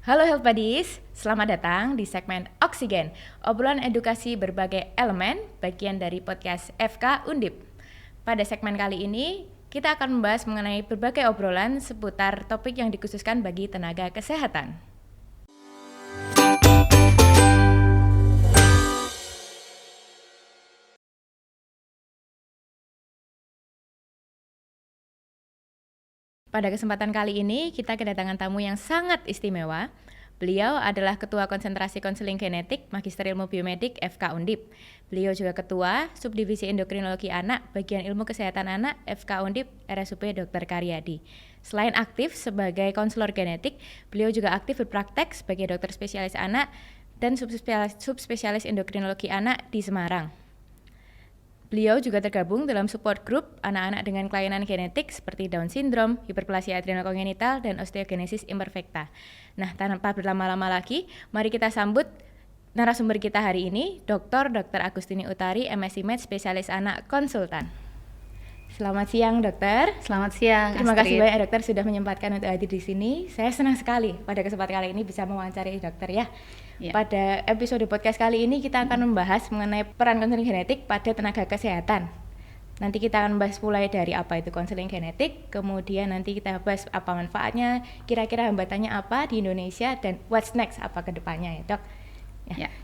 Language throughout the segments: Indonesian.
Halo Health Buddies, selamat datang di segmen Oksigen, obrolan edukasi berbagai elemen, bagian dari podcast FK Undip. Pada segmen kali ini, kita akan membahas mengenai berbagai obrolan seputar topik yang dikhususkan bagi tenaga kesehatan. Pada kesempatan kali ini, kita kedatangan tamu yang sangat istimewa. Beliau adalah Ketua Konsentrasi Konseling Genetik Magister Ilmu Biomedik FK Undip. Beliau juga Ketua Subdivisi Endokrinologi Anak Bagian Ilmu Kesehatan Anak FK Undip RSUP Dr. Karyadi. Selain aktif sebagai konselor genetik, beliau juga aktif berpraktek sebagai dokter spesialis anak dan subspesialis endokrinologi anak di Semarang. Beliau juga tergabung dalam support group anak-anak dengan kelainan genetik seperti Down syndrome, hiperplasia adrenal kongenital, dan osteogenesis imperfecta. Nah, tanpa berlama-lama lagi, mari kita sambut narasumber kita hari ini, Dr. Agustini Utari, MSc Med, spesialis anak konsultan. Selamat siang, dokter. Selamat siang, Terima Astrid. kasih banyak, dokter, sudah menyempatkan untuk hadir di sini. Saya senang sekali pada kesempatan kali ini bisa mewawancari dokter ya. Pada episode podcast kali ini kita akan membahas mengenai peran konseling genetik pada tenaga kesehatan. Nanti kita akan bahas mulai dari apa itu konseling genetik, kemudian nanti kita bahas apa manfaatnya, kira-kira hambatannya apa di Indonesia, dan what's next apa ke depannya ya, dok.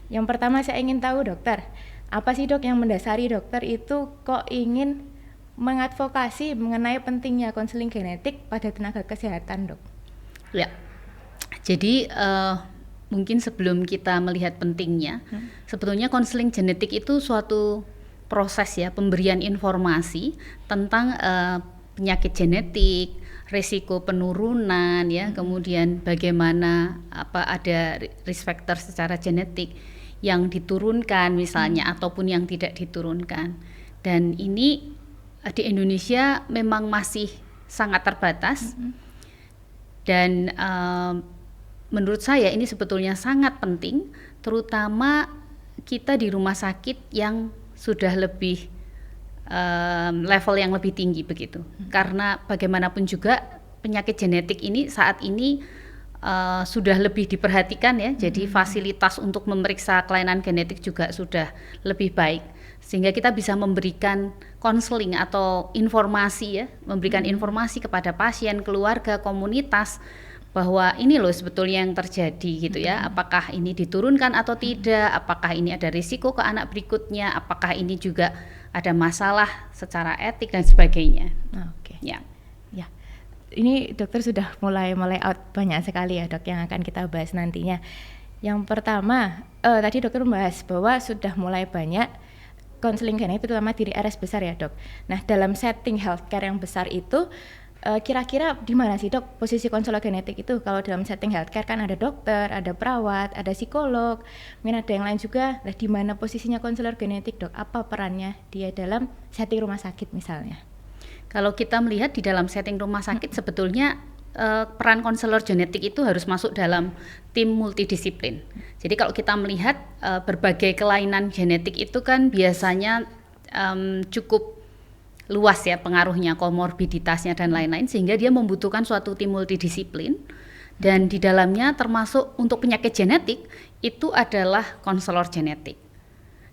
Yang pertama saya ingin tahu, dokter, apa sih, dok, yang mendasari dokter itu kok ingin mengadvokasi mengenai pentingnya konseling genetik pada tenaga kesehatan, dok? Ya, jadi mungkin sebelum kita melihat pentingnya, sebetulnya konseling genetik itu suatu proses ya, pemberian informasi tentang penyakit genetik, risiko penurunan ya, kemudian bagaimana ada risk factor secara genetik yang diturunkan misalnya ataupun yang tidak diturunkan. Dan ini di Indonesia memang masih sangat terbatas. Dan menurut saya ini sebetulnya sangat penting, terutama kita di rumah sakit yang sudah lebih level yang lebih tinggi begitu. Karena bagaimanapun juga penyakit genetik ini saat ini sudah lebih diperhatikan ya. Jadi fasilitas untuk memeriksa kelainan genetik juga sudah lebih baik, sehingga kita bisa memberikan konseling atau informasi ya, memberikan informasi kepada pasien, keluarga, komunitas bahwa ini loh sebetulnya yang terjadi gitu ya. Apakah ini diturunkan atau tidak, apakah ini ada risiko ke anak berikutnya, apakah ini juga ada masalah secara etik dan sebagainya. Oke. Ya. Ini dokter sudah mulai out banyak sekali ya, dok, yang akan kita bahas nantinya. Yang pertama, tadi dokter membahas bahwa sudah mulai banyak konseling genetik terutama di RS besar ya, dok. Nah, dalam setting healthcare yang besar itu kira-kira di mana sih, dok, posisi konselor genetik itu? Kalau dalam setting healthcare kan ada dokter, ada perawat, ada psikolog, mungkin ada yang lain juga. Nah, di mana posisinya konselor genetik, dok? Apa perannya dia dalam setting rumah sakit misalnya? Kalau kita melihat di dalam setting rumah sakit, sebetulnya peran konselor genetik itu harus masuk dalam tim multidisiplin. Jadi kalau kita melihat berbagai kelainan genetik itu kan biasanya cukup luas ya pengaruhnya, komorbiditasnya dan lain-lain, sehingga dia membutuhkan suatu tim multidisiplin. Dan di dalamnya termasuk untuk penyakit genetik itu adalah konselor genetik.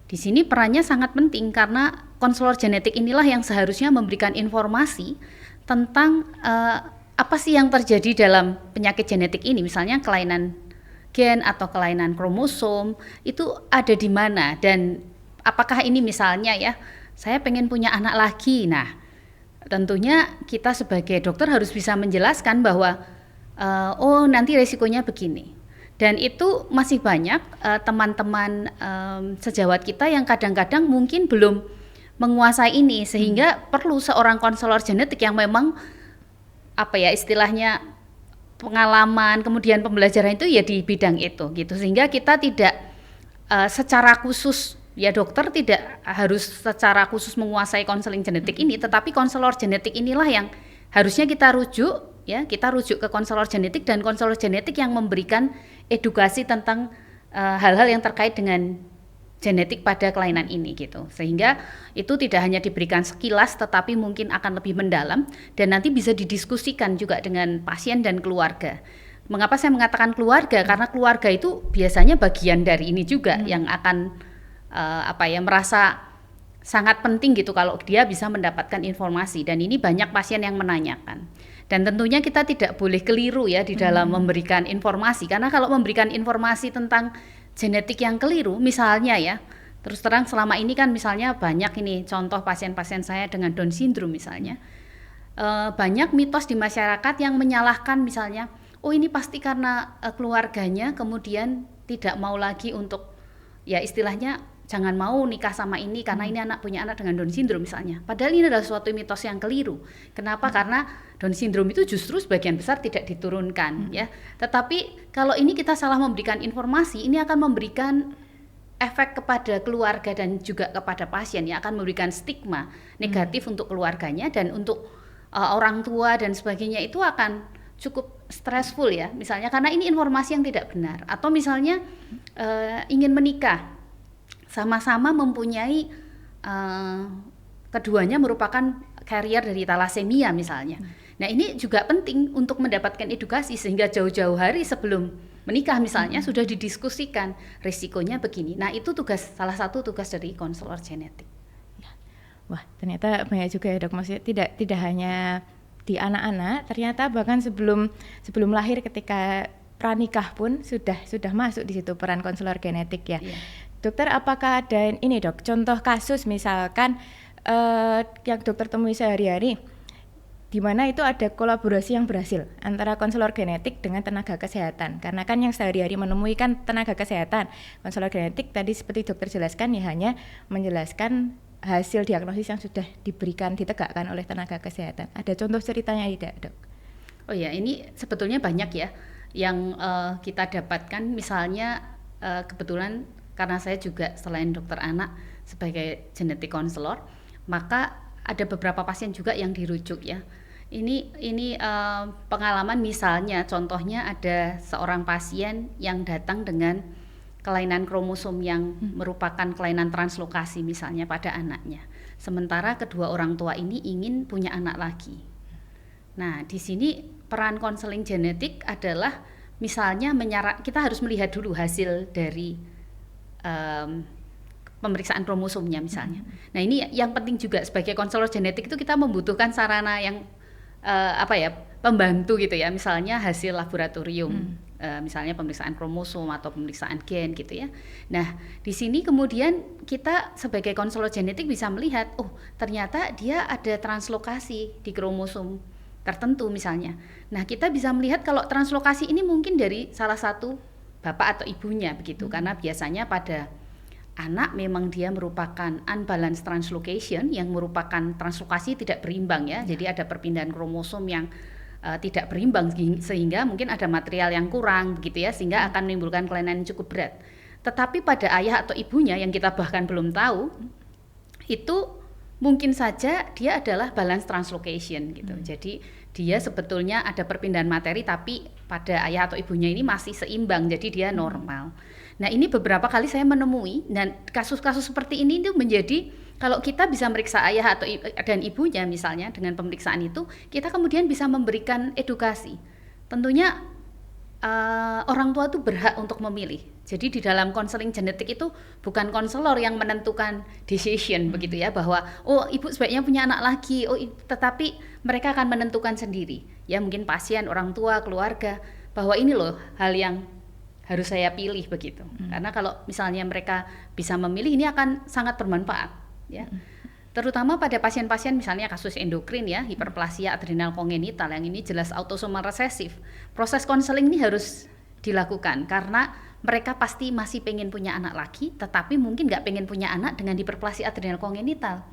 Di sini perannya sangat penting karena konselor genetik inilah yang seharusnya memberikan informasi tentang apa sih yang terjadi dalam penyakit genetik ini, misalnya kelainan gen atau kelainan kromosom itu ada di mana, dan apakah ini misalnya ya, saya pengen punya anak lagi. Nah, tentunya kita sebagai dokter harus bisa menjelaskan bahwa nanti resikonya begini. Dan itu masih banyak teman-teman sejawat kita yang kadang-kadang mungkin belum menguasai ini, sehingga perlu seorang konselor genetik yang memang istilahnya pengalaman kemudian pembelajaran itu ya di bidang itu gitu, sehingga kita tidak secara khusus ya, dokter tidak harus secara khusus menguasai konseling genetik ini, tetapi konselor genetik inilah yang harusnya kita rujuk ya, kita rujuk ke konselor genetik, dan konselor genetik yang memberikan edukasi tentang hal-hal yang terkait dengan genetik pada kelainan ini gitu, sehingga itu tidak hanya diberikan sekilas tetapi mungkin akan lebih mendalam dan nanti bisa didiskusikan juga dengan pasien dan keluarga. Mengapa saya mengatakan keluarga? Karena keluarga itu biasanya bagian dari ini juga yang akan merasa sangat penting gitu kalau dia bisa mendapatkan informasi, dan ini banyak pasien yang menanyakan. Dan tentunya kita tidak boleh keliru ya di dalam memberikan informasi, karena kalau memberikan informasi tentang genetik yang keliru, misalnya ya, terus terang selama ini kan misalnya banyak ini contoh pasien-pasien saya dengan Down syndrome misalnya, banyak mitos di masyarakat yang menyalahkan misalnya, oh ini pasti karena keluarganya kemudian tidak mau lagi untuk, ya istilahnya jangan mau nikah sama ini karena ini punya anak dengan Down syndrome misalnya. Padahal ini adalah suatu mitos yang keliru. Kenapa? Karena Down syndrome itu justru sebagian besar tidak diturunkan ya. Tetapi kalau ini kita salah memberikan informasi, ini akan memberikan efek kepada keluarga dan juga kepada pasien, yang akan memberikan stigma negatif untuk keluarganya, dan untuk orang tua dan sebagainya itu akan cukup stressful ya, misalnya karena ini informasi yang tidak benar. Atau misalnya ingin menikah, sama-sama mempunyai keduanya merupakan carrier dari thalassemia misalnya. Nah ini juga penting untuk mendapatkan edukasi sehingga jauh-jauh hari sebelum menikah misalnya sudah didiskusikan risikonya begini. Nah itu salah satu tugas dari konselor genetik. Wah, ternyata banyak juga ya dok, maksudnya tidak hanya di anak-anak, ternyata bahkan sebelum lahir ketika pranikah pun sudah masuk di situ peran konselor genetik ya. Yeah. Dokter, apakah ada ini dok, contoh kasus misalkan yang dokter temui sehari-hari, di mana itu ada kolaborasi yang berhasil antara konselor genetik dengan tenaga kesehatan? Karena kan yang sehari-hari menemui kan tenaga kesehatan, konselor genetik tadi seperti dokter jelaskan ya hanya menjelaskan hasil diagnosis yang sudah ditegakkan oleh tenaga kesehatan. Ada contoh ceritanya tidak dok? Oh ya, ini sebetulnya banyak ya yang kita dapatkan, misalnya kebetulan karena saya juga selain dokter anak sebagai genetik konselor, maka ada beberapa pasien juga yang dirujuk ya. Ini pengalaman, misalnya contohnya ada seorang pasien yang datang dengan kelainan kromosom yang merupakan kelainan translokasi misalnya pada anaknya. Sementara kedua orang tua ini ingin punya anak lagi. Nah, di sini peran konseling genetik adalah misalnya kita harus melihat dulu hasil dari pemeriksaan kromosomnya misalnya. Nah, ini yang penting juga sebagai konselor genetik itu kita membutuhkan sarana yang pembantu gitu ya, misalnya hasil laboratorium. Misalnya pemeriksaan kromosom atau pemeriksaan gen gitu ya. Nah, di sini kemudian kita sebagai konselor genetik bisa melihat, oh ternyata dia ada translokasi di kromosom tertentu misalnya. Nah, kita bisa melihat kalau translokasi ini mungkin dari salah satu bapak atau ibunya begitu, karena biasanya pada anak memang dia merupakan unbalanced translocation, yang merupakan translokasi tidak berimbang ya. Jadi ada perpindahan kromosom yang tidak berimbang sehingga mungkin ada material yang kurang begitu ya, sehingga akan menimbulkan kelainan yang cukup berat. Tetapi pada ayah atau ibunya yang kita bahkan belum tahu, itu mungkin saja dia adalah balance translocation gitu. Jadi dia sebetulnya ada perpindahan materi, tapi pada ayah atau ibunya ini masih seimbang, jadi dia normal. Nah, ini beberapa kali saya menemui, dan kasus-kasus seperti ini itu menjadi, kalau kita bisa meriksa ayah atau dan ibunya misalnya dengan pemeriksaan itu, kita kemudian bisa memberikan edukasi. Tentunya orang tua itu berhak untuk memilih. Jadi di dalam konseling genetik itu bukan konselor yang menentukan decision begitu ya, bahwa oh ibu sebaiknya punya anak lagi, tetapi mereka akan menentukan sendiri. Ya mungkin pasien, orang tua, keluarga, bahwa ini loh hal yang harus saya pilih begitu. Karena kalau misalnya mereka bisa memilih, ini akan sangat bermanfaat ya. Terutama pada pasien-pasien misalnya kasus endokrin ya, hiperplasia adrenal kongenital, yang ini jelas autosomal resesif. Proses konseling ini harus dilakukan karena mereka pasti masih pengen punya anak lagi, tetapi mungkin nggak pengen punya anak dengan hiperplasia adrenal kongenital.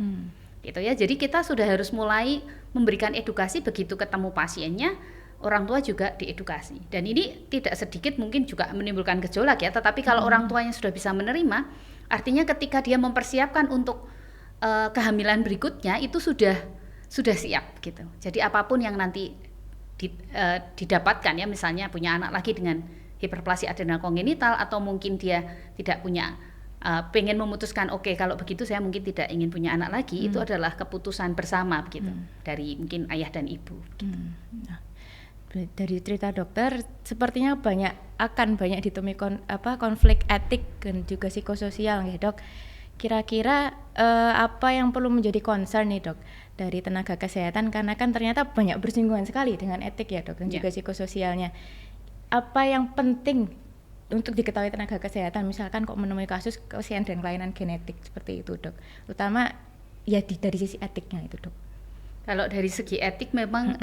Gitu ya. Jadi kita sudah harus mulai memberikan edukasi, begitu ketemu pasiennya, orang tua juga diedukasi. Dan ini tidak sedikit mungkin juga menimbulkan gejolak ya, tetapi kalau orang tuanya sudah bisa menerima, artinya ketika dia mempersiapkan untuk kehamilan berikutnya itu sudah siap gitu. Jadi apapun yang nanti didapatkan ya, misalnya punya anak lagi dengan hiperplasia adrenal kongenital, atau mungkin dia tidak punya, pengen memutuskan oke, kalau begitu saya mungkin tidak ingin punya anak lagi, itu adalah keputusan bersama begitu dari mungkin ayah dan ibu gitu. Dari cerita dokter, sepertinya akan banyak ditemui konflik etik dan juga psikososial ya dok. Kira-kira apa yang perlu menjadi concern nih dok dari tenaga kesehatan, karena kan ternyata banyak bersinggungan sekali dengan etik ya dok dan juga psikososialnya. Apa yang penting untuk diketahui tenaga kesehatan, misalkan kok menemui kasus kesian dan kelainan genetik seperti itu dok, terutama ya dari sisi etiknya itu dok. Kalau dari segi etik memang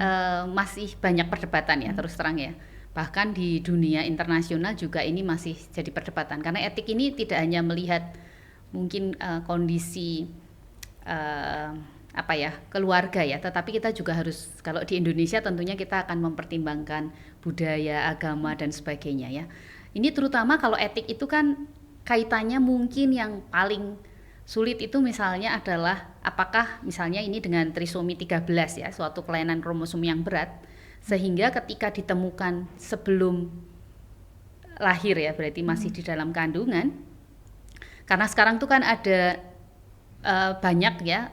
masih banyak perdebatan ya, terus terang ya. Bahkan di dunia internasional juga ini masih jadi perdebatan, karena etik ini tidak hanya melihat mungkin kondisi keluarga ya, tetapi kita juga harus, kalau di Indonesia tentunya kita akan mempertimbangkan budaya, agama dan sebagainya ya. Ini terutama kalau etik itu kan kaitannya mungkin yang paling sulit itu misalnya adalah apakah misalnya ini dengan trisomi 13 ya, suatu kelainan kromosom yang berat, sehingga ketika ditemukan sebelum lahir ya, berarti masih di dalam kandungan. Karena sekarang tuh kan ada banyak ya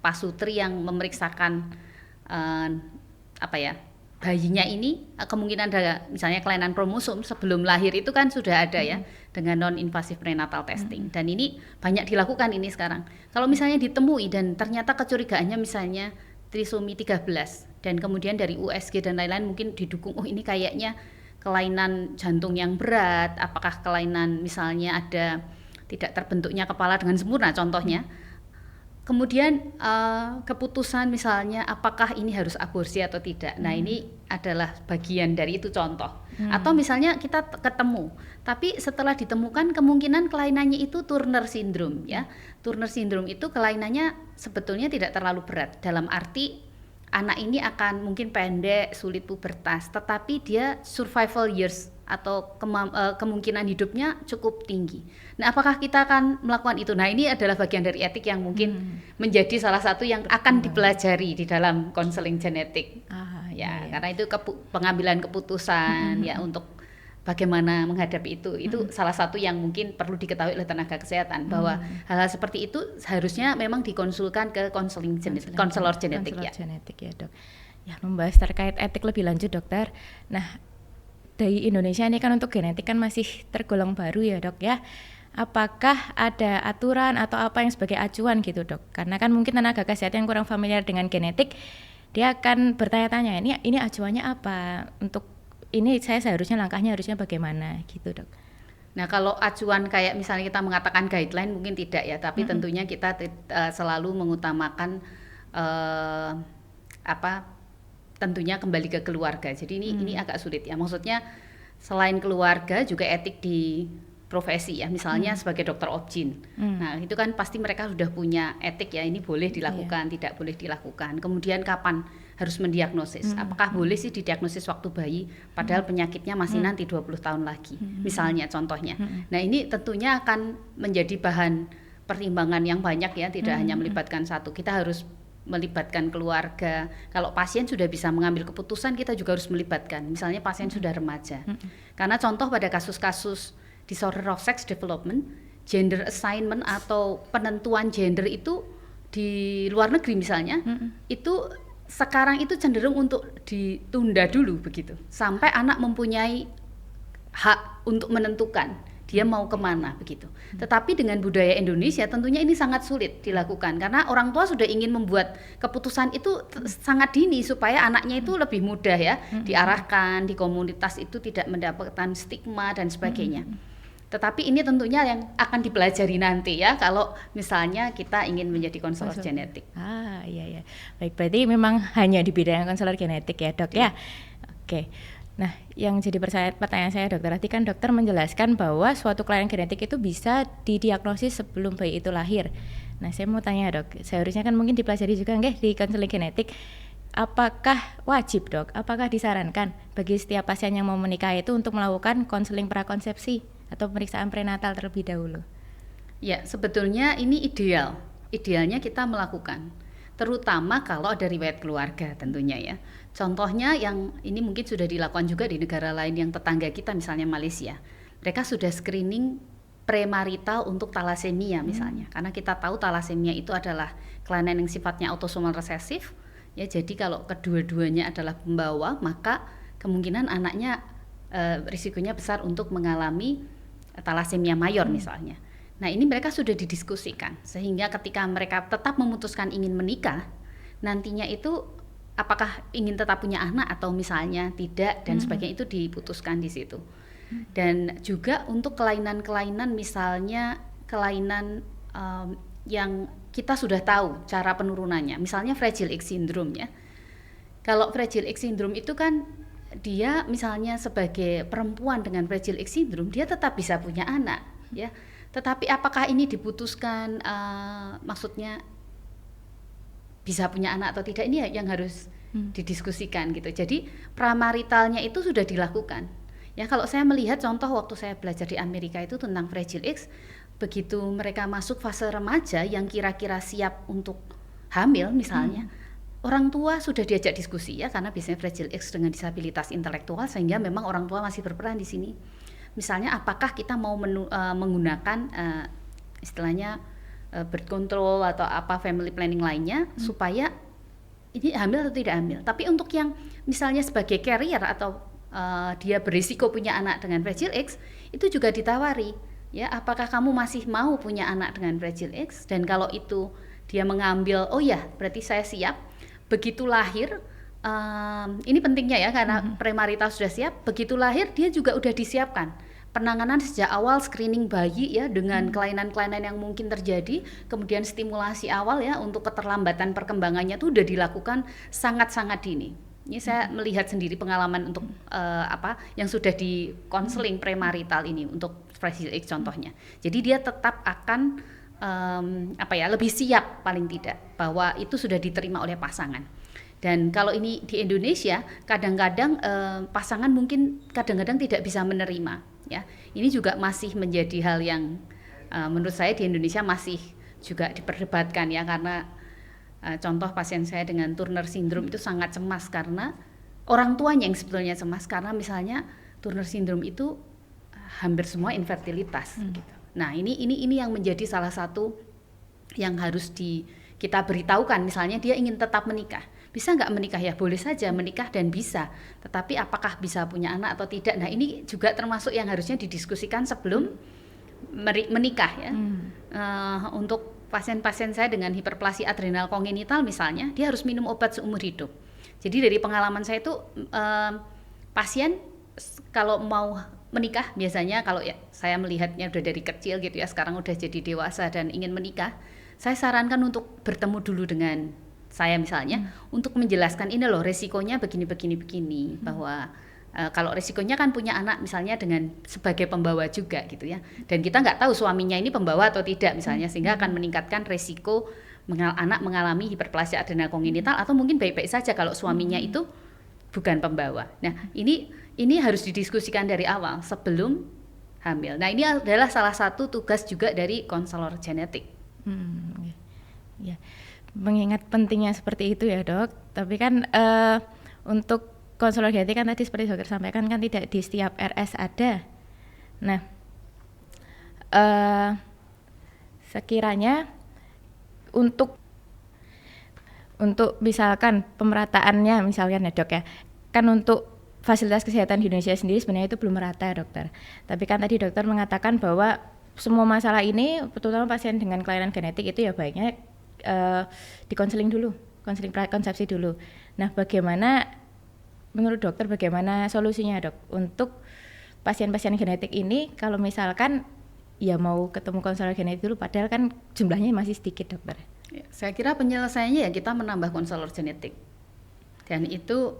pasutri yang memeriksakan bayinya ini, kemungkinan ada misalnya kelainan kromosom sebelum lahir itu kan sudah ada ya, dengan non-invasive prenatal testing. Dan ini banyak dilakukan ini sekarang. Kalau misalnya ditemui dan ternyata kecurigaannya misalnya trisomi 13 dan kemudian dari USG dan lain-lain mungkin didukung, oh ini kayaknya kelainan jantung yang berat, apakah kelainan misalnya ada tidak terbentuknya kepala dengan sempurna contohnya. Kemudian keputusan misalnya apakah ini harus aborsi atau tidak. Nah ini adalah bagian dari itu contoh. Atau misalnya kita ketemu, tapi setelah ditemukan kemungkinan kelainannya itu Turner syndrome ya. Turner syndrome itu kelainannya sebetulnya tidak terlalu berat. Dalam arti anak ini akan mungkin pendek, sulit pubertas, tetapi dia survival years atau kemungkinan hidupnya cukup tinggi. Nah, apakah kita akan melakukan itu? Nah, ini adalah bagian dari etik yang mungkin menjadi salah satu yang akan dipelajari di dalam konseling genetik. Ya, karena itu pengambilan keputusan ya untuk bagaimana menghadapi itu. Itu salah satu yang mungkin perlu diketahui oleh tenaga kesehatan, bahwa hal-hal seperti itu harusnya memang dikonsulkan ke konselor genetik ya. Genetik ya, Dok. Ya, membahas terkait etik lebih lanjut, Dokter. Nah, dari Indonesia ini kan untuk genetik kan masih tergolong baru ya dok ya. Apakah ada aturan atau apa yang sebagai acuan gitu dok? Karena kan mungkin tenaga kesehatan yang kurang familiar dengan genetik, dia akan bertanya-tanya ini acuannya apa? Untuk ini saya seharusnya langkahnya harusnya bagaimana gitu dok? Nah kalau acuan kayak misalnya kita mengatakan guideline mungkin tidak ya, tapi tentunya kita selalu mengutamakan tentunya kembali ke keluarga. Jadi ini agak sulit ya. Maksudnya selain keluarga juga etik di profesi ya. Misalnya sebagai dokter obgyn. Nah, itu kan pasti mereka sudah punya etik ya. Ini boleh dilakukan, tidak boleh dilakukan. Kemudian kapan harus mendiagnosis? Apakah boleh sih didiagnosis waktu bayi padahal penyakitnya masih nanti 20 tahun lagi. Misalnya contohnya. Nah, ini tentunya akan menjadi bahan pertimbangan yang banyak ya, tidak hanya melibatkan satu. Kita harus melibatkan keluarga. Kalau pasien sudah bisa mengambil keputusan, kita juga harus melibatkan. Misalnya pasien sudah remaja. Karena contoh pada kasus-kasus disorder of sex development, gender assignment atau penentuan gender itu di luar negeri misalnya, itu sekarang itu cenderung untuk ditunda dulu begitu, sampai anak mempunyai hak untuk menentukan dia mau kemana begitu. Tetapi dengan budaya Indonesia tentunya ini sangat sulit dilakukan, karena orang tua sudah ingin membuat keputusan itu sangat dini supaya anaknya itu lebih mudah ya diarahkan di komunitas, itu tidak mendapatkan stigma dan sebagainya. Tetapi ini tentunya yang akan dipelajari nanti ya, kalau misalnya kita ingin menjadi konselor genetik. Iya. Baik, berarti memang hanya di bidang konselor genetik ya dok ya. Oke. Nah, yang jadi pertanyaan saya dokter, tadi kan dokter menjelaskan bahwa suatu kelainan genetik itu bisa didiagnosis sebelum bayi itu lahir. Nah, saya mau tanya dok, seharusnya kan mungkin dipelajari juga nggih di konseling genetik. Apakah wajib dok, apakah disarankan bagi setiap pasien yang mau menikah itu untuk melakukan konseling prakonsepsi atau pemeriksaan prenatal terlebih dahulu? Ya, sebetulnya ini idealnya kita melakukan, terutama kalau ada riwayat keluarga tentunya ya. Contohnya yang ini mungkin sudah dilakukan juga di negara lain yang tetangga kita, misalnya Malaysia. Mereka sudah screening premarital untuk talasemia misalnya, karena kita tahu talasemia itu adalah kelainan yang sifatnya autosomal resesif Ya, jadi kalau kedua-duanya adalah pembawa, maka kemungkinan anaknya risikonya besar untuk mengalami talasemia mayor misalnya. Nah, ini mereka sudah didiskusikan sehingga ketika mereka tetap memutuskan ingin menikah, nantinya itu apakah ingin tetap punya anak atau misalnya tidak dan sebagainya itu diputuskan di situ. Dan juga untuk kelainan-kelainan, misalnya kelainan yang kita sudah tahu cara penurunannya, misalnya Fragile X syndrome ya. Kalau Fragile X syndrome itu kan dia misalnya sebagai perempuan dengan Fragile X syndrome dia tetap bisa punya anak ya. Tetapi apakah ini diputuskan maksudnya bisa punya anak atau tidak, ini yang harus didiskusikan gitu. Jadi pramaritalnya itu sudah dilakukan. Ya, kalau saya melihat contoh waktu saya belajar di Amerika itu tentang Fragile X, begitu mereka masuk fase remaja yang kira-kira siap untuk hamil misalnya, orang tua sudah diajak diskusi ya, karena biasanya Fragile X dengan disabilitas intelektual sehingga memang orang tua masih berperan di sini. Misalnya apakah kita mau menggunakan istilahnya birth control atau apa family planning lainnya supaya ini hamil atau tidak hamil. Tapi untuk yang misalnya sebagai carrier atau dia berisiko punya anak dengan Fragile X, itu juga ditawari ya, apakah kamu masih mau punya anak dengan Fragile X? Dan kalau itu dia mengambil, oh ya berarti saya siap, begitu lahir, ini pentingnya ya karena premarital sudah siap, begitu lahir dia juga udah disiapkan penanganan sejak awal, screening bayi ya dengan kelainan-kelainan yang mungkin terjadi, kemudian stimulasi awal ya untuk keterlambatan perkembangannya itu udah dilakukan sangat-sangat dini. Ini saya melihat sendiri pengalaman untuk yang sudah di konseling premarital ini untuk Fragile X contohnya. Jadi dia tetap akan lebih siap paling tidak bahwa itu sudah diterima oleh pasangan. Dan kalau ini di Indonesia kadang-kadang pasangan mungkin kadang-kadang tidak bisa menerima ya. Ini juga masih menjadi hal yang menurut saya di Indonesia masih juga diperdebatkan ya, karena contoh pasien saya dengan Turner syndrome itu sangat cemas karena orang tuanya yang sebetulnya cemas karena misalnya Turner syndrome itu hampir semua infertilitas gitu. Nah, ini yang menjadi salah satu yang harus kita beritahukan, misalnya dia ingin tetap menikah. Bisa nggak menikah? Ya boleh saja menikah dan bisa, tetapi apakah bisa punya anak atau tidak? Nah, ini juga termasuk yang harusnya didiskusikan sebelum menikah ya. Untuk pasien-pasien saya dengan hiperplasi adrenal kongenital misalnya, dia harus minum obat seumur hidup. Jadi dari pengalaman saya itu pasien kalau mau menikah biasanya, kalau ya saya melihatnya udah dari kecil gitu ya, sekarang udah jadi dewasa dan ingin menikah, saya sarankan untuk bertemu dulu dengan saya misalnya untuk menjelaskan ini loh resikonya begini bahwa kalau resikonya kan punya anak misalnya dengan sebagai pembawa juga gitu ya, dan kita nggak tahu suaminya ini pembawa atau tidak misalnya, sehingga akan meningkatkan resiko anak mengalami hiperplasia adrenal kongenital atau mungkin baik-baik saja kalau suaminya itu bukan pembawa. Nah, ini harus didiskusikan dari awal sebelum hamil. Nah, ini adalah salah satu tugas juga dari konselor genetik. Ya, mengingat pentingnya seperti itu ya dok. Tapi kan untuk konselor genetik kan tadi seperti dokter sampaikan kan tidak di setiap RS ada. Nah, sekiranya untuk misalkan pemerataannya misalkan ya dok ya, kan untuk fasilitas kesehatan di Indonesia sendiri sebenarnya itu belum merata ya dokter. Tapi kan tadi dokter mengatakan bahwa semua masalah ini, terutama pasien dengan kelainan genetik itu ya baiknya dikonseling dulu, konseling prakonsepsi dulu. Nah, bagaimana menurut dokter bagaimana solusinya dok untuk pasien-pasien genetik ini kalau misalkan ya mau ketemu konselor genetik dulu padahal kan jumlahnya masih sedikit dokter? Ya, saya kira penyelesaiannya ya kita menambah konselor genetik, dan itu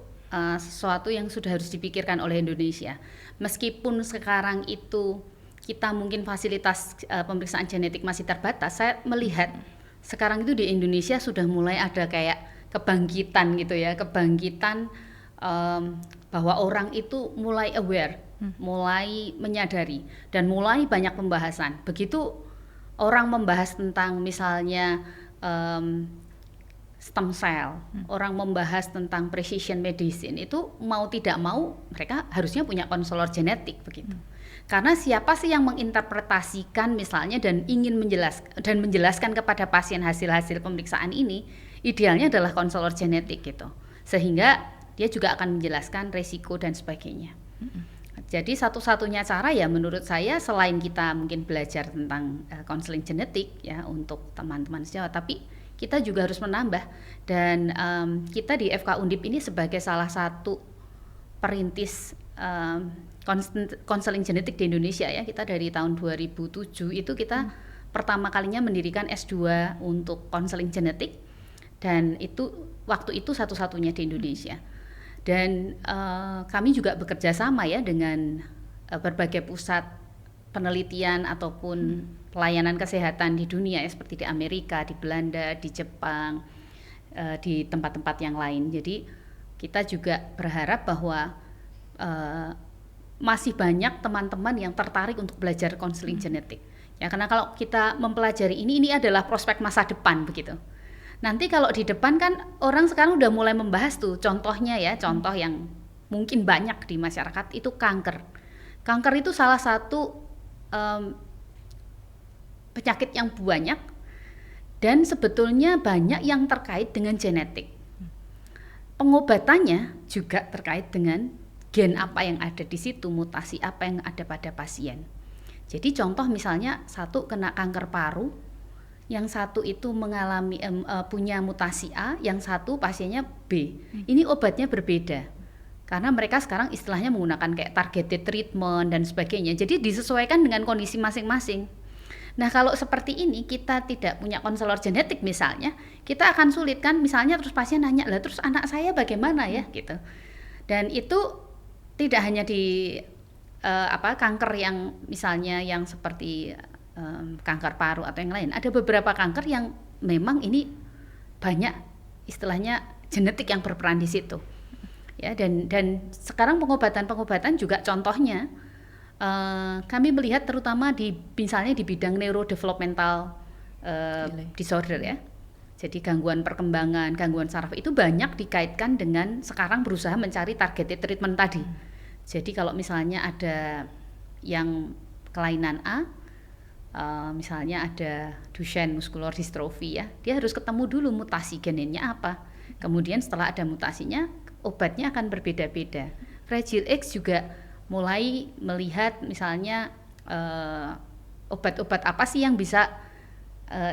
sesuatu yang sudah harus dipikirkan oleh Indonesia. Meskipun sekarang itu kita mungkin fasilitas pemeriksaan genetik masih terbatas, saya melihat sekarang itu di Indonesia sudah mulai ada kayak kebangkitan gitu ya, kebangkitan bahwa orang itu mulai aware, mulai menyadari dan mulai banyak pembahasan. Begitu orang membahas tentang misalnya stem cell, orang membahas tentang precision medicine, itu mau tidak mau mereka harusnya punya konselor genetik begitu. Karena siapa sih yang menginterpretasikan misalnya dan ingin menjelaskan kepada pasien hasil-hasil pemeriksaan ini idealnya adalah konselor genetik gitu. Sehingga dia juga akan menjelaskan resiko dan sebagainya. Jadi satu-satunya cara ya menurut saya selain kita mungkin belajar tentang konseling genetik ya untuk teman-teman sejawat, tapi kita juga harus menambah dan kita di FK Undip ini sebagai salah satu perintis konseling genetik di Indonesia ya, kita dari tahun 2007 itu kita pertama kalinya mendirikan S2 untuk konseling genetik dan itu waktu itu satu-satunya di Indonesia. Dan kami juga bekerja sama ya dengan berbagai pusat penelitian ataupun pelayanan kesehatan di dunia ya, seperti di Amerika, di Belanda, di Jepang, di tempat-tempat yang lain. Jadi kita juga berharap bahwa masih banyak teman-teman yang tertarik untuk belajar konseling genetik. Ya, karena kalau kita mempelajari ini adalah prospek masa depan begitu. Nanti kalau di depan kan orang sekarang udah mulai membahas tuh contohnya ya, contoh yang mungkin banyak di masyarakat itu kanker. Kanker itu salah satu penyakit yang banyak dan sebetulnya banyak yang terkait dengan genetik. Pengobatannya juga terkait dengan gen apa yang ada di situ, mutasi apa yang ada pada pasien. Jadi contoh misalnya satu kena kanker paru, yang satu itu mengalami punya mutasi A, yang satu pasiennya B. Ini obatnya berbeda. Karena mereka sekarang istilahnya menggunakan kayak targeted treatment dan sebagainya. Jadi disesuaikan dengan kondisi masing-masing. Nah, kalau seperti ini kita tidak punya konselor genetik misalnya, kita akan sulit kan misalnya terus pasien nanya, "Lah terus anak saya bagaimana ya?" gitu. Dan itu tidak hanya di kanker yang misalnya yang seperti kanker paru atau yang lain. Ada beberapa kanker yang memang ini banyak istilahnya genetik yang berperan di situ. Ya, dan sekarang pengobatan juga contohnya kami melihat terutama misalnya di bidang neurodevelopmental disorder ya. Jadi gangguan perkembangan, gangguan saraf itu banyak dikaitkan dengan sekarang berusaha mencari targeted treatment tadi. Jadi kalau misalnya ada yang kelainan A, misalnya ada Duchenne muscular dystrophy ya, dia harus ketemu dulu mutasi gennya apa. Kemudian setelah ada mutasinya, obatnya akan berbeda-beda. Fragile X juga mulai melihat misalnya obat-obat apa sih yang bisa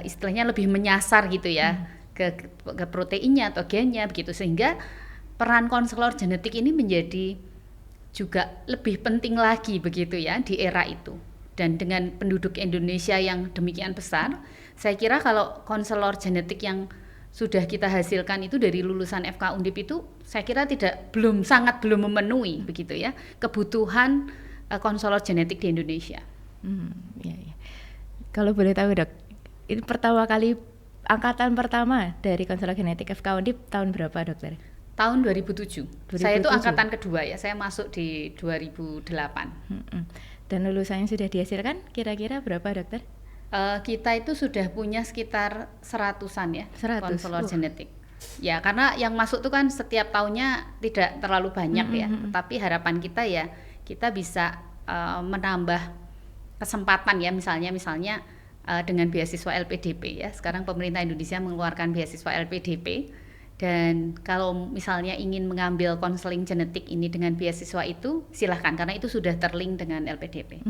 istilahnya lebih menyasar gitu ya ke proteinnya atau gennya begitu, sehingga peran konselor genetik ini menjadi juga lebih penting lagi begitu ya di era itu. Dan dengan penduduk Indonesia yang demikian besar, saya kira kalau konselor genetik yang sudah kita hasilkan itu dari lulusan FK Undip itu saya kira sangat belum memenuhi begitu ya kebutuhan konselor genetik di Indonesia. Ya. Kalau boleh tahu Dok, ini pertama kali angkatan pertama dari konselor genetik FK Undip tahun berapa Dokter? Tahun 2007. Saya itu angkatan kedua ya, saya masuk di 2008. Dan lulusannya sudah dihasilkan kira-kira berapa Dokter? Kita itu sudah punya sekitar 100-an ya 100. konselor genetik. Ya karena yang masuk itu kan setiap tahunnya tidak terlalu banyak ya, tapi harapan kita ya kita bisa menambah kesempatan ya misalnya dengan beasiswa LPDP ya. Sekarang pemerintah Indonesia mengeluarkan beasiswa LPDP dan kalau misalnya ingin mengambil konseling genetik ini dengan beasiswa itu silahkan karena itu sudah terlink dengan LPDP.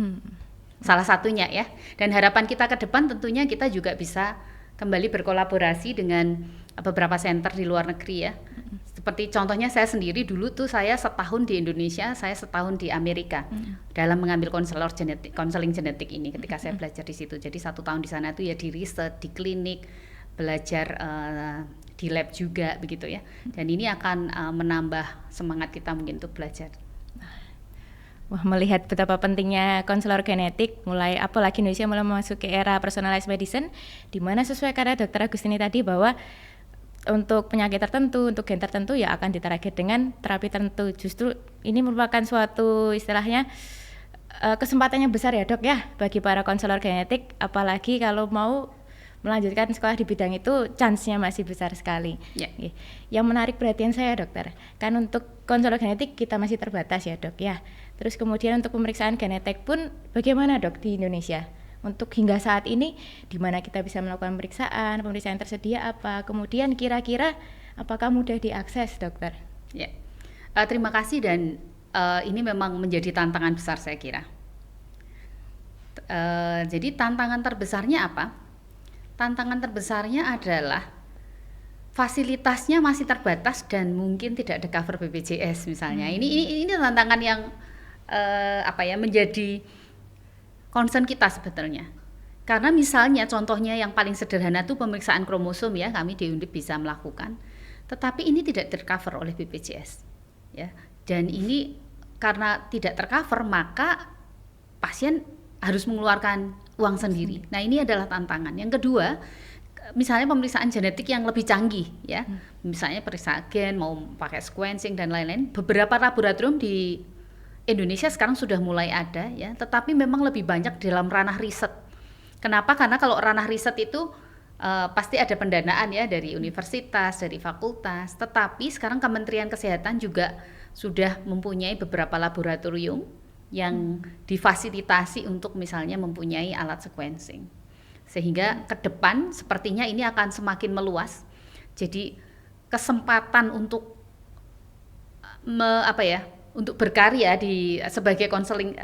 Salah satunya ya. Dan harapan kita ke depan tentunya kita juga bisa kembali berkolaborasi dengan beberapa center di luar negeri ya. Seperti contohnya saya sendiri dulu tuh saya setahun di Indonesia, saya setahun di Amerika dalam mengambil konseling genetik ini ketika saya belajar di situ. Jadi 1 tahun di sana tuh ya di riset, di klinik, belajar di lab juga begitu ya. Dan ini akan menambah semangat kita mungkin untuk belajar. Wah, melihat betapa pentingnya konselor genetik, apalagi Indonesia mulai memasuki era personalized medicine, di mana sesuai kata Dr. Agustini tadi bahwa untuk penyakit tertentu, untuk gen tertentu ya akan ditarget dengan terapi tertentu. Justru ini merupakan suatu istilahnya kesempatannya besar ya Dok ya bagi para konselor genetik, apalagi kalau mau melanjutkan sekolah di bidang itu chance-nya masih besar sekali. Yeah. Yang menarik perhatian saya Dokter, kan untuk konselor genetik kita masih terbatas ya Dok ya. Terus kemudian untuk pemeriksaan genetik pun bagaimana Dok di Indonesia? untuk hingga saat ini di mana kita bisa melakukan pemeriksaan tersedia apa, kemudian kira-kira apakah mudah diakses, dokter? Ya, terima kasih dan ini memang menjadi tantangan besar saya kira. Jadi tantangan terbesarnya apa? Tantangan terbesarnya adalah fasilitasnya masih terbatas dan mungkin tidak ada cover BPJS misalnya. Ini tantangan yang menjadi concern kita sebetulnya. Karena misalnya contohnya yang paling sederhana itu pemeriksaan kromosom ya, kami di Undip bisa melakukan. Tetapi ini tidak tercover oleh BPJS. Ya. Dan ini karena tidak tercover maka pasien harus mengeluarkan uang sendiri. Nah, ini adalah tantangan. Yang kedua, misalnya pemeriksaan genetik yang lebih canggih ya. Misalnya periksa gen, mau pakai sequencing dan lain-lain. Beberapa laboratorium di Indonesia sekarang sudah mulai ada ya, tetapi memang lebih banyak dalam ranah riset. Kenapa? Karena kalau ranah riset itu pasti ada pendanaan ya dari universitas, dari fakultas. Tetapi sekarang Kementerian Kesehatan juga sudah mempunyai beberapa laboratorium yang difasilitasi untuk misalnya mempunyai alat sequencing. Sehingga ke depan sepertinya ini akan semakin meluas. Jadi kesempatan untuk untuk berkarya sebagai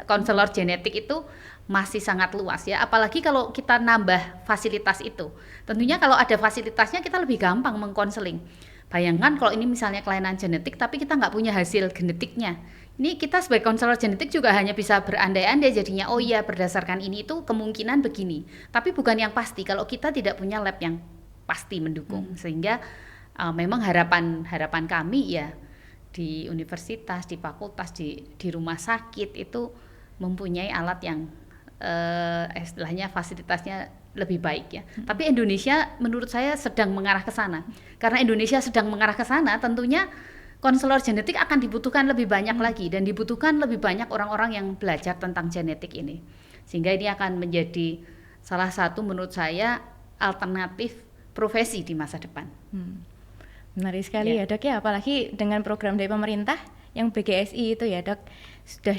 konselor genetik itu masih sangat luas ya, apalagi kalau kita nambah fasilitas itu. Tentunya kalau ada fasilitasnya kita lebih gampang mengkonseling. Bayangkan kalau ini misalnya kelainan genetik tapi kita nggak punya hasil genetiknya. Ini kita sebagai konselor genetik juga hanya bisa berandai-andai jadinya, oh iya berdasarkan ini itu kemungkinan begini. Tapi bukan yang pasti kalau kita tidak punya lab yang pasti mendukung. Sehingga memang harapan kami ya di universitas, di fakultas, di rumah sakit itu mempunyai alat yang istilahnya fasilitasnya lebih baik ya. Tapi Indonesia menurut saya sedang mengarah ke sana. Karena Indonesia sedang mengarah ke sana, tentunya konselor genetik akan dibutuhkan lebih banyak lagi dan dibutuhkan lebih banyak orang-orang yang belajar tentang genetik ini. Sehingga ini akan menjadi salah satu menurut saya alternatif profesi di masa depan. Menarik sekali ya dok ya, apalagi dengan program dari pemerintah yang BGSI itu ya dok, sudah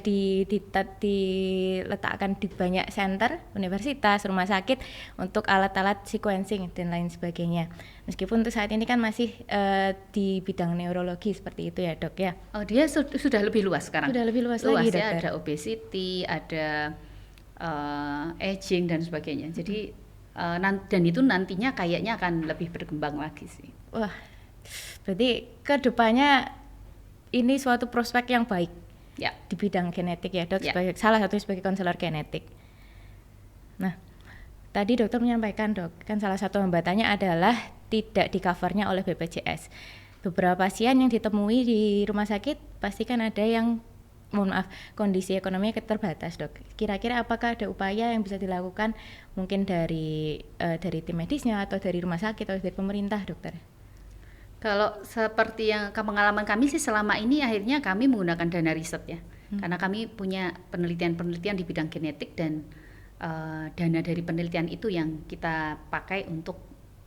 diletakkan di banyak center, universitas, rumah sakit untuk alat-alat sequencing dan lain sebagainya. Meskipun untuk saat ini kan masih di bidang neurologi seperti itu ya dok ya. Oh dia sudah lebih luas sekarang. Sudah lebih luas lagi ya, dokter. Ada obesity, ada aging dan sebagainya. Jadi dan itu nantinya kayaknya akan lebih berkembang lagi sih. Wah, berarti kedepannya ini suatu prospek yang baik ya di bidang genetik ya dok, ya. Salah satu sebagai konselor genetik. Nah, tadi dokter menyampaikan dok, kan salah satu hambatannya adalah tidak di covernya oleh BPJS. Beberapa pasien yang ditemui di rumah sakit pastikan ada yang kondisi ekonominya terbatas dok. Kira-kira apakah ada upaya yang bisa dilakukan mungkin dari tim medisnya atau dari rumah sakit atau dari pemerintah dokter? Kalau seperti yang pengalaman kami sih selama ini akhirnya kami menggunakan dana riset ya. Karena kami punya penelitian-penelitian di bidang genetik dan dana dari penelitian itu yang kita pakai untuk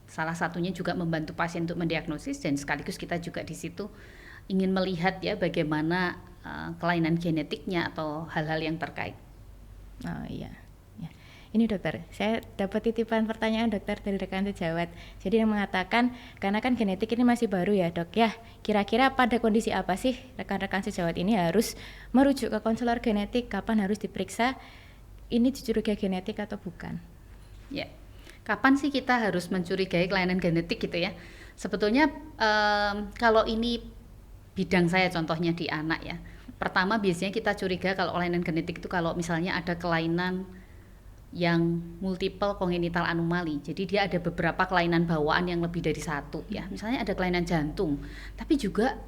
salah satunya juga membantu pasien untuk mendiagnosis dan sekaligus kita juga di situ ingin melihat ya bagaimana kelainan genetiknya atau hal-hal yang terkait. Oh iya. Ini dokter, saya dapat titipan pertanyaan dokter dari rekan sejawat. Jadi yang mengatakan, karena kan genetik ini masih baru ya dok ya, kira-kira pada kondisi apa sih rekan-rekan sejawat ini harus merujuk ke konselor genetik, kapan harus diperiksa ini dicurigai genetik atau bukan? Ya, kapan sih kita harus mencurigai kelainan genetik gitu ya? Sebetulnya kalau ini bidang saya contohnya di anak ya, pertama biasanya kita curiga kalau kelainan genetik itu kalau misalnya ada kelainan yang multiple congenital anomaly. Jadi dia ada beberapa kelainan bawaan yang lebih dari satu ya. Misalnya ada kelainan jantung, tapi juga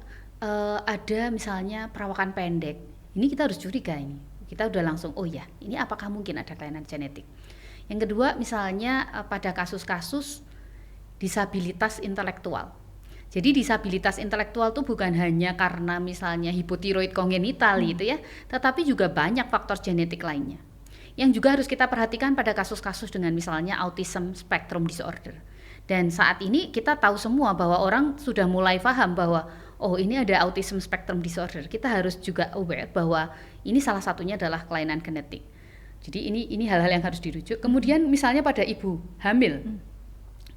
ada misalnya perawakan pendek. Ini kita harus curiga ini. Kita udah langsung oh ya, ini apakah mungkin ada kelainan genetik. Yang kedua misalnya pada kasus-kasus disabilitas intelektual. Jadi disabilitas intelektual itu bukan hanya karena misalnya hipotiroid kongenital gitu ya, tetapi juga banyak faktor genetik lainnya. Yang juga harus kita perhatikan pada kasus-kasus dengan misalnya autism spectrum disorder. Dan saat ini kita tahu semua bahwa orang sudah mulai paham bahwa oh ini ada autism spectrum disorder. Kita harus juga aware bahwa ini salah satunya adalah kelainan genetik. Jadi ini hal-hal yang harus dirujuk. Kemudian misalnya pada ibu hamil,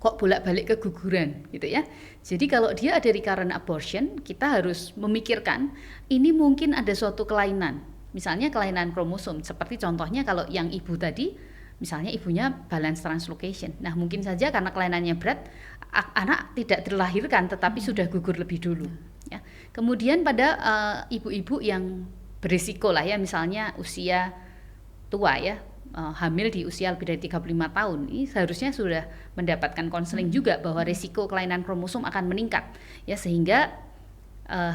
kok bolak-balik keguguran gitu ya. Jadi kalau dia ada recurrent abortion, kita harus memikirkan ini mungkin ada suatu kelainan. Misalnya kelainan kromosom, seperti contohnya kalau yang ibu tadi, misalnya ibunya balance translocation. Nah mungkin saja karena kelainannya berat, anak tidak terlahirkan tetapi sudah gugur lebih dulu. Ya. Kemudian pada ibu-ibu yang berisiko lah ya, misalnya usia tua ya, hamil di usia lebih dari 35 tahun, ini seharusnya sudah mendapatkan konseling juga bahwa risiko kelainan kromosom akan meningkat ya, sehingga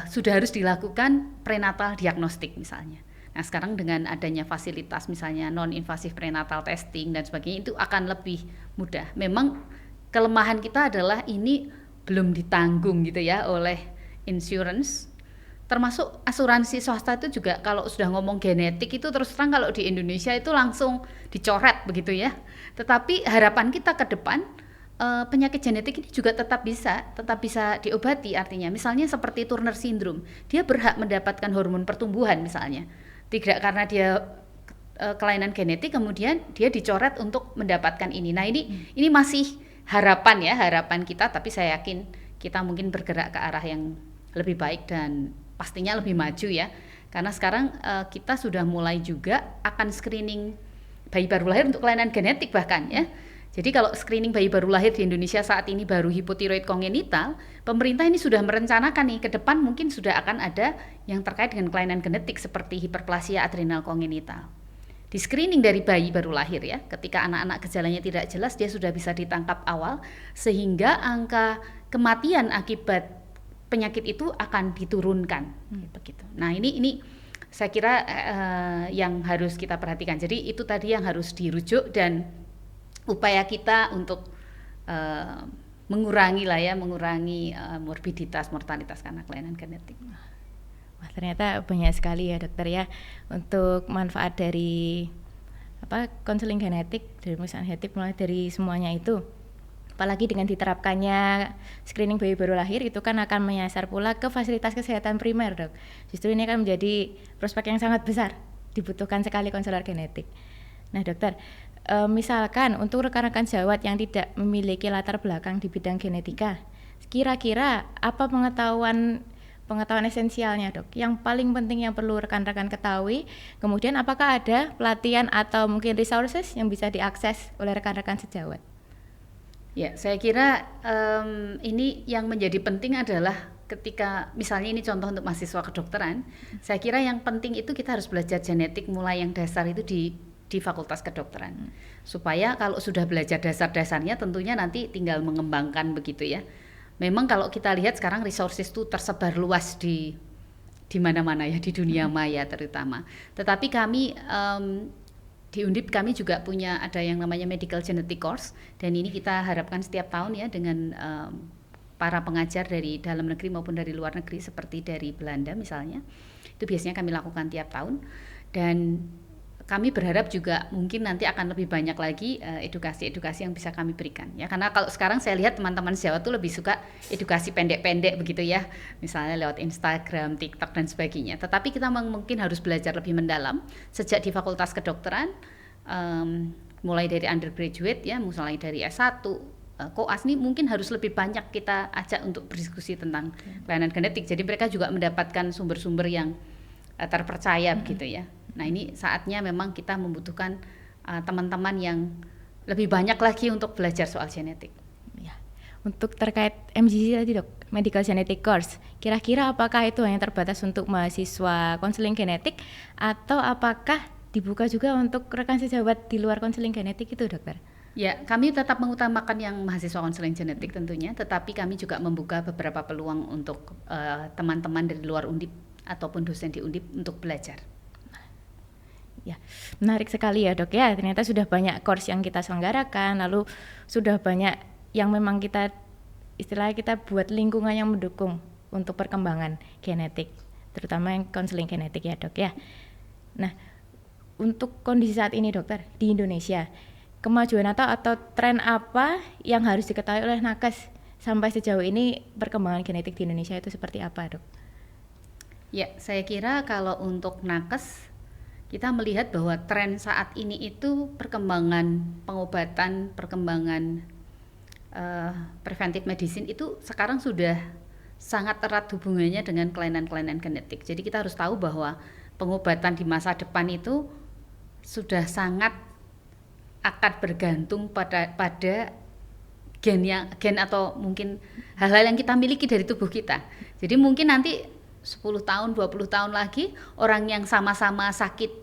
sudah harus dilakukan prenatal diagnostik misalnya. Nah sekarang dengan adanya fasilitas misalnya non-invasive prenatal testing dan sebagainya, itu akan lebih mudah. Memang kelemahan kita adalah ini belum ditanggung gitu ya oleh insurance, termasuk asuransi swasta itu juga. Kalau sudah ngomong genetik itu terus terang kalau di Indonesia itu langsung dicoret begitu ya. Tetapi harapan kita ke depan penyakit genetik ini juga tetap bisa diobati. Artinya misalnya seperti Turner syndrome, dia berhak mendapatkan hormon pertumbuhan misalnya. Tidak karena dia kelainan genetik kemudian dia dicoret untuk mendapatkan ini. Nah ini masih harapan kita, tapi saya yakin kita mungkin bergerak ke arah yang lebih baik dan pastinya lebih maju ya. Karena sekarang kita sudah mulai juga akan screening bayi baru lahir untuk kelainan genetik bahkan ya. Jadi kalau screening bayi baru lahir di Indonesia saat ini baru hipotiroid kongenital, pemerintah ini sudah merencanakan nih ke depan mungkin sudah akan ada yang terkait dengan kelainan genetik seperti hiperplasia adrenal kongenital. Di screening dari bayi baru lahir ya, ketika anak-anak gejalanya tidak jelas dia sudah bisa ditangkap awal sehingga angka kematian akibat penyakit itu akan diturunkan begitu. Nah, ini saya kira yang harus kita perhatikan. Jadi itu tadi yang harus dirujuk dan upaya kita untuk mengurangi morbiditas, mortalitas karena kelainan genetik. Wah, ternyata banyak sekali ya dokter ya untuk manfaat dari konseling genetik, dari pemeriksaan genetik, mulai dari semuanya itu. Apalagi dengan diterapkannya screening bayi baru lahir itu kan akan menyasar pula ke fasilitas kesehatan primer, Dok. Justru ini akan menjadi prospek yang sangat besar, dibutuhkan sekali konselor genetik. Nah, dokter, misalkan untuk rekan-rekan sejawat yang tidak memiliki latar belakang di bidang genetika, kira-kira apa pengetahuan esensialnya, Dok, yang paling penting yang perlu rekan-rekan ketahui? Kemudian apakah ada pelatihan atau mungkin resources yang bisa diakses oleh rekan-rekan sejawat? Ya, saya kira ini yang menjadi penting adalah ketika misalnya ini contoh untuk mahasiswa kedokteran, saya kira yang penting itu kita harus belajar genetik mulai yang dasar itu di fakultas kedokteran. Supaya kalau sudah belajar dasar-dasarnya tentunya nanti tinggal mengembangkan begitu ya. Memang kalau kita lihat sekarang resources itu tersebar luas di mana-mana ya, di dunia maya terutama. Tetapi kami di Undip kami juga punya ada yang namanya medical genetic course, dan ini kita harapkan setiap tahun ya dengan para pengajar dari dalam negeri maupun dari luar negeri seperti dari Belanda misalnya. Itu biasanya kami lakukan tiap tahun, dan kami berharap juga mungkin nanti akan lebih banyak lagi edukasi-edukasi yang bisa kami berikan ya, karena kalau sekarang saya lihat teman-teman sejawat tuh lebih suka edukasi pendek-pendek begitu ya, misalnya lewat Instagram, TikTok dan sebagainya. Tetapi kita mungkin harus belajar lebih mendalam sejak di fakultas kedokteran, mulai dari undergraduate ya, mulai dari S1, koas ini mungkin harus lebih banyak kita ajak untuk berdiskusi tentang kelainan genetik. Jadi mereka juga mendapatkan sumber-sumber yang terpercaya begitu ya. Nah ini saatnya memang kita membutuhkan teman-teman yang lebih banyak lagi untuk belajar soal genetik. Ya. Untuk terkait MGC tadi, Dok, Medical Genetic Course, kira-kira apakah itu hanya terbatas untuk mahasiswa konseling genetik atau apakah dibuka juga untuk rekan sejawat di luar konseling genetik itu, Dokter? Ya, kami tetap mengutamakan yang mahasiswa konseling genetik tentunya, tetapi kami juga membuka beberapa peluang untuk teman-teman dari luar Undip ataupun dosen di Undip untuk belajar. Ya, menarik sekali ya, Dok ya. Ternyata sudah banyak course yang kita selenggarakan, lalu sudah banyak yang memang kita istilahnya kita buat lingkungan yang mendukung untuk perkembangan genetik, terutama yang konseling genetik ya, Dok ya. Nah, untuk kondisi saat ini, Dokter, di Indonesia, kemajuan atau tren apa yang harus diketahui oleh nakes sampai sejauh ini perkembangan genetik di Indonesia itu seperti apa, Dok? Ya, saya kira kalau untuk nakes kita melihat bahwa tren saat ini itu perkembangan pengobatan, perkembangan preventive medicine itu sekarang sudah sangat erat hubungannya dengan kelainan-kelainan genetik. Jadi kita harus tahu bahwa pengobatan di masa depan itu sudah sangat akan bergantung pada gen atau mungkin hal-hal yang kita miliki dari tubuh kita. Jadi mungkin nanti 10 tahun, 20 tahun lagi orang yang sama-sama sakit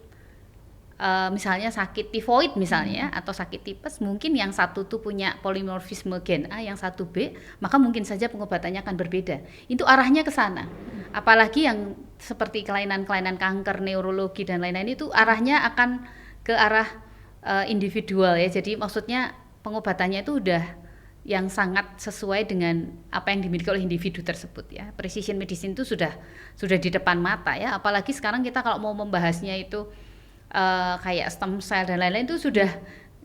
misalnya sakit tifoid misalnya atau sakit tipes, mungkin yang satu tuh punya polimorfisme gen A, yang satu B, maka mungkin saja pengobatannya akan berbeda. Itu arahnya ke sana. Apalagi yang seperti kelainan-kelainan kanker, neurologi dan lain-lain itu arahnya akan ke arah individual ya. Jadi maksudnya pengobatannya itu udah yang sangat sesuai dengan apa yang dimiliki oleh individu tersebut ya. Precision medicine itu sudah di depan mata ya. Apalagi sekarang kita kalau mau membahasnya itu kayak stem cell dan lain-lain itu sudah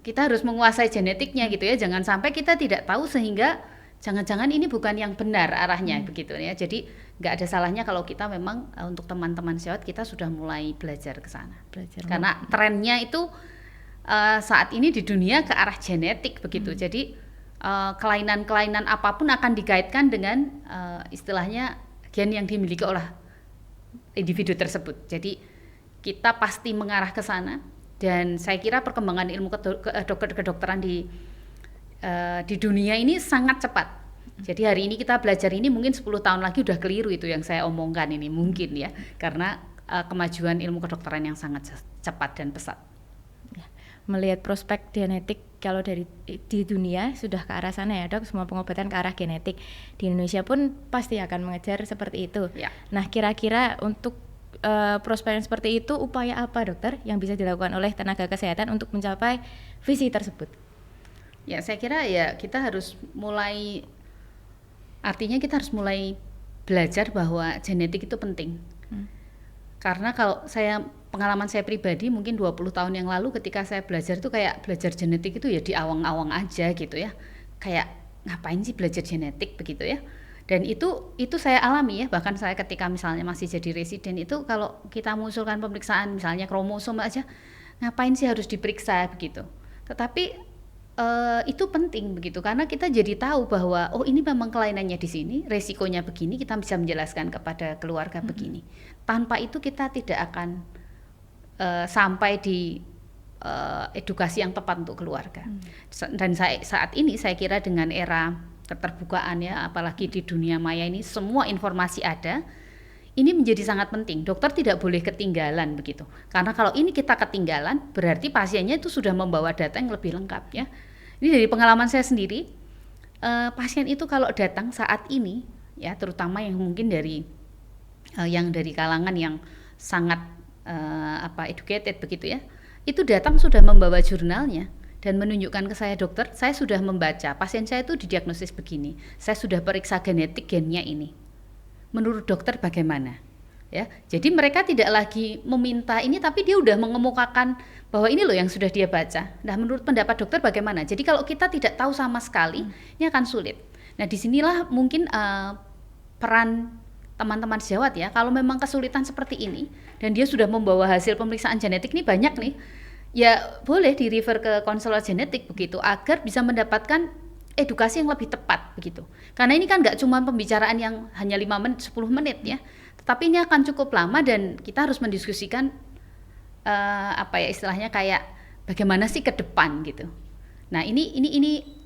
kita harus menguasai genetiknya gitu ya. Jangan sampai kita tidak tahu sehingga jangan-jangan ini bukan yang benar arahnya begitu ya. Jadi nggak ada salahnya kalau kita memang untuk teman-teman sejawat kita sudah mulai belajar ke sana. Karena trennya itu saat ini di dunia ke arah genetik begitu. Jadi kelainan-kelainan apapun akan dikaitkan dengan istilahnya gen yang dimiliki oleh individu tersebut. Jadi kita pasti mengarah ke sana, dan saya kira perkembangan ilmu kedokteran di dunia ini sangat cepat. Jadi hari ini kita belajar ini mungkin 10 tahun lagi udah keliru itu yang saya omongkan ini mungkin ya, karena kemajuan ilmu kedokteran yang sangat cepat dan pesat. Melihat prospek genetik kalau di dunia sudah ke arah sana ya dok, semua pengobatan ke arah genetik. Di Indonesia pun pasti akan mengejar seperti itu. Ya. Nah kira-kira untuk prospek yang seperti itu, upaya apa dokter yang bisa dilakukan oleh tenaga kesehatan untuk mencapai visi tersebut? Ya saya kira ya kita harus mulai, artinya kita harus mulai belajar bahwa genetik itu penting. Karena kalau pengalaman saya pribadi mungkin 20 tahun yang lalu ketika saya belajar itu kayak belajar genetik itu ya di awang-awang aja gitu ya. Kayak ngapain sih belajar genetik begitu ya. Dan itu saya alami ya, bahkan saya ketika misalnya masih jadi residen itu kalau kita mengusulkan pemeriksaan misalnya kromosom aja, ngapain sih harus diperiksa begitu. Tetapi itu penting begitu, karena kita jadi tahu bahwa oh ini memang kelainannya di sini, resikonya begini, kita bisa menjelaskan kepada keluarga begini. Tanpa itu kita tidak akan sampai di edukasi yang tepat untuk keluarga. Dan saat ini saya kira dengan era keterbukaan ya, apalagi di dunia maya ini semua informasi ada, ini menjadi sangat penting. Dokter tidak boleh ketinggalan begitu, karena kalau ini kita ketinggalan berarti pasiennya itu sudah membawa data yang lebih lengkap ya. Ini dari pengalaman saya sendiri, pasien itu kalau datang saat ini ya, terutama yang mungkin dari kalangan yang sangat educated begitu ya, itu datang sudah membawa jurnalnya dan menunjukkan ke saya, dokter, saya sudah membaca, pasien saya itu didiagnosis begini, saya sudah periksa genetik gennya ini. Menurut dokter bagaimana? Ya, jadi mereka tidak lagi meminta ini, tapi dia udah mengemukakan bahwa ini loh yang sudah dia baca. Nah, menurut pendapat dokter bagaimana? Jadi kalau kita tidak tahu sama sekali, ini akan sulit. Nah, disinilah mungkin peran teman-teman sejawat ya, kalau memang kesulitan seperti ini, dan dia sudah membawa hasil pemeriksaan genetik ini banyak nih, ya boleh di refer ke konselor genetik begitu, agar bisa mendapatkan edukasi yang lebih tepat begitu. Karena ini kan nggak cuma pembicaraan yang hanya 5 menit, 10 menit ya, tetapi ini akan cukup lama dan kita harus mendiskusikan istilahnya kayak bagaimana sih ke depan gitu. Nah ini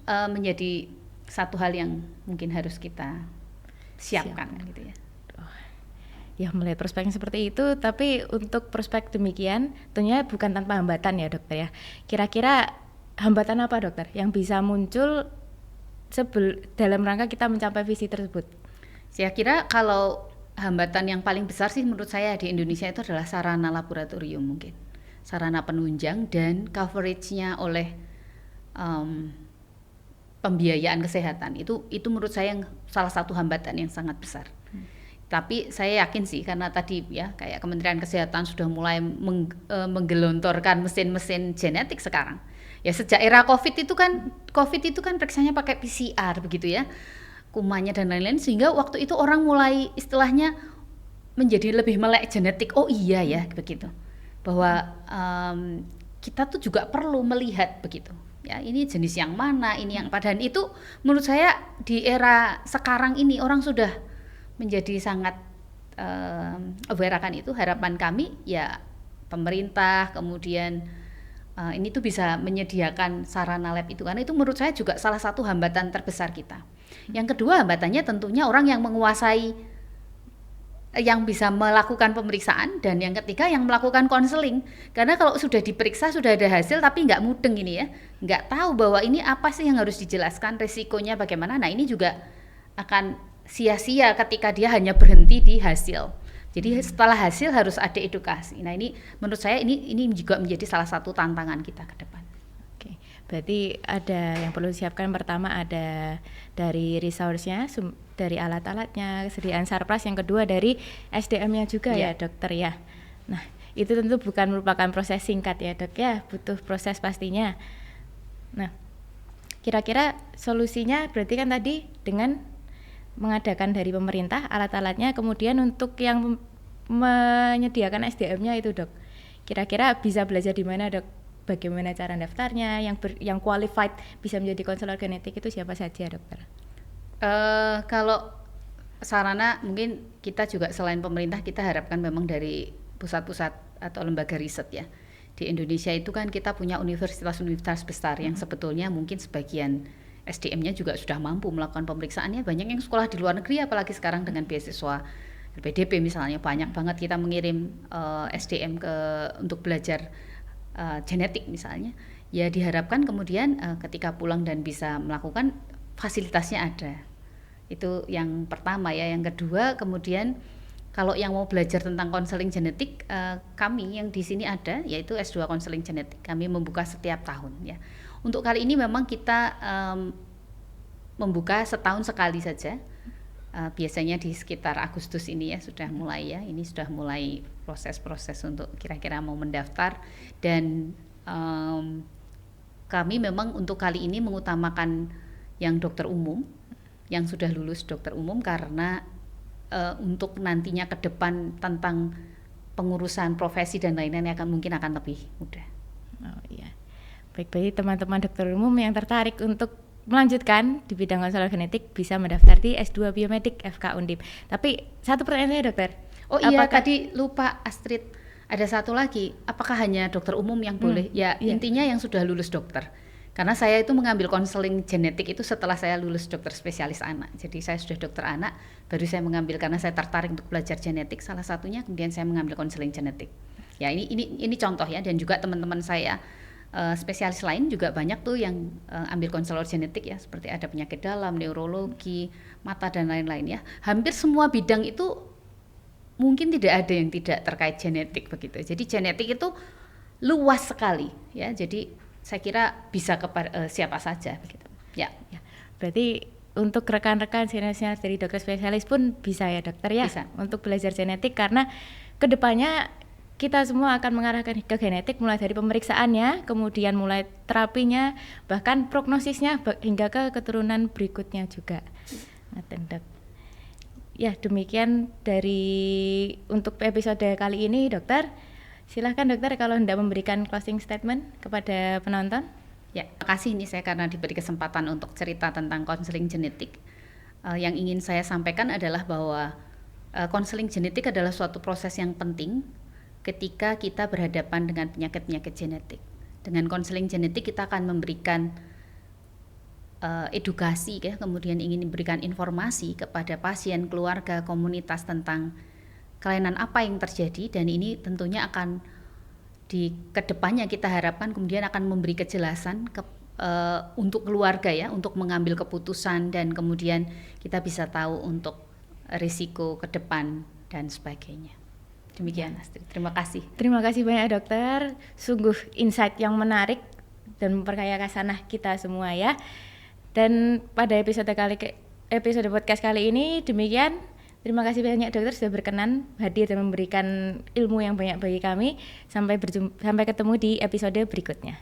menjadi satu hal yang mungkin harus kita siapkan gitu ya. Ya melihat prospek yang seperti itu, tapi untuk prospek demikian tentunya bukan tanpa hambatan ya dokter ya. Kira-kira hambatan apa dokter yang bisa muncul dalam rangka kita mencapai visi tersebut? Saya kira kalau hambatan yang paling besar sih menurut saya di Indonesia itu adalah sarana laboratorium mungkin. Sarana penunjang dan coveragenya oleh pembiayaan kesehatan. Itu menurut saya yang salah satu hambatan yang sangat besar. Tapi saya yakin sih, karena tadi ya kayak Kementerian Kesehatan sudah mulai menggelontorkan mesin-mesin genetik sekarang. Ya sejak era COVID itu kan periksanya pakai PCR begitu ya, kumannya dan lain-lain, sehingga waktu itu orang mulai istilahnya menjadi lebih melek genetik. Oh iya ya begitu, bahwa kita tuh juga perlu melihat begitu. Ya, ini jenis yang mana, ini yang padahal itu menurut saya di era sekarang ini orang sudah menjadi sangat aware akan itu. Harapan kami ya pemerintah kemudian ini tuh bisa menyediakan sarana lab itu, karena itu menurut saya juga salah satu hambatan terbesar kita. Yang kedua hambatannya tentunya orang yang menguasai, yang bisa melakukan pemeriksaan, dan yang ketiga yang melakukan konseling. Karena kalau sudah diperiksa sudah ada hasil tapi nggak mudeng ini ya, nggak tahu bahwa ini apa sih yang harus dijelaskan, resikonya bagaimana. Nah ini juga akan sia-sia ketika dia hanya berhenti di hasil. Jadi setelah hasil harus ada edukasi. Nah ini menurut saya ini juga menjadi salah satu tantangan kita ke depan. Oke, berarti ada yang perlu disiapkan. Pertama ada dari resource-nya, dari alat-alatnya, kesediaan sarpras. Yang kedua dari SDM-nya juga ya dokter ya. Nah itu tentu bukan merupakan proses singkat ya dok ya, butuh proses pastinya. Nah kira-kira solusinya berarti kan tadi dengan mengadakan dari pemerintah alat-alatnya, kemudian untuk yang menyediakan SDM-nya itu dok, kira-kira bisa belajar di mana dok? Bagaimana cara daftarnya, yang qualified bisa menjadi konselor genetik itu siapa saja dokter? Kalau sarana mungkin kita juga selain pemerintah kita harapkan memang dari pusat-pusat atau lembaga riset ya. Di Indonesia itu kan kita punya universitas-universitas besar yang sebetulnya mungkin sebagian SDM-nya juga sudah mampu melakukan pemeriksaannya. Banyak yang sekolah di luar negeri, apalagi sekarang dengan beasiswa LPDP misalnya, banyak banget kita mengirim SDM untuk belajar genetik misalnya. Ya diharapkan kemudian ketika pulang dan bisa melakukan, fasilitasnya ada. Itu yang pertama ya. Yang kedua kemudian kalau yang mau belajar tentang konseling genetik, kami yang di sini ada yaitu S2 konseling genetik. Kami membuka setiap tahun ya. Untuk kali ini memang kita membuka setahun sekali saja. Biasanya di sekitar Agustus ini ya sudah mulai ya. Ini sudah mulai proses-proses untuk kira-kira mau mendaftar, dan kami memang untuk kali ini mengutamakan yang dokter umum, yang sudah lulus dokter umum, karena untuk nantinya ke depan tentang pengurusan profesi dan lain-lain mungkin akan lebih mudah. Oh iya. Baik, bagi teman-teman dokter umum yang tertarik untuk melanjutkan di bidang konselor genetik bisa mendaftar di S2 Biomedik FK Undip. Tapi satu pertanyaan saya dokter. Oh iya, tadi lupa Astrid, ada satu lagi. Apakah hanya dokter umum yang boleh? Intinya yang sudah lulus dokter. Karena saya itu mengambil konseling genetik itu setelah saya lulus dokter spesialis anak. Jadi saya sudah dokter anak, baru saya mengambil karena saya tertarik untuk belajar genetik. Salah satunya kemudian saya mengambil konseling genetik. Ya ini contoh ya, dan juga teman-teman saya spesialis lain juga banyak tuh yang ambil konselor genetik ya, seperti ada penyakit dalam, neurologi, mata dan lain-lain ya. Hampir semua bidang itu mungkin tidak ada yang tidak terkait genetik begitu. Jadi genetik itu luas sekali ya. Jadi saya kira bisa kepada siapa saja begitu. Ya. Berarti untuk rekan-rekan senior-senior dari dokter spesialis pun bisa ya dokter ya, bisa untuk belajar genetik, karena kedepannya kita semua akan mengarahkan ke genetik, mulai dari pemeriksaannya, kemudian mulai terapinya, bahkan prognosisnya hingga ke keturunan berikutnya juga. Dok. Ya demikian dari untuk episode kali ini dokter. Silahkan dokter kalau hendak memberikan closing statement kepada penonton. Ya, terima kasih ini saya karena diberi kesempatan untuk cerita tentang konseling genetik. Yang ingin saya sampaikan adalah bahwa konseling genetik adalah suatu proses yang penting ketika kita berhadapan dengan penyakit-penyakit genetik. Dengan konseling genetik kita akan memberikan edukasi ya, kemudian ingin memberikan informasi kepada pasien, keluarga, komunitas tentang kelainan apa yang terjadi, dan ini tentunya akan di kedepannya kita harapkan kemudian akan memberi kejelasan untuk keluarga ya, untuk mengambil keputusan, dan kemudian kita bisa tahu untuk risiko ke depan dan sebagainya. Demikian Astrid, terima kasih. Terima kasih banyak dokter, sungguh insight yang menarik dan memperkaya kasanah kita semua ya. Dan pada episode podcast kali ini demikian. Terima kasih banyak dokter sudah berkenan hadir dan memberikan ilmu yang banyak bagi kami. Sampai ketemu di episode berikutnya.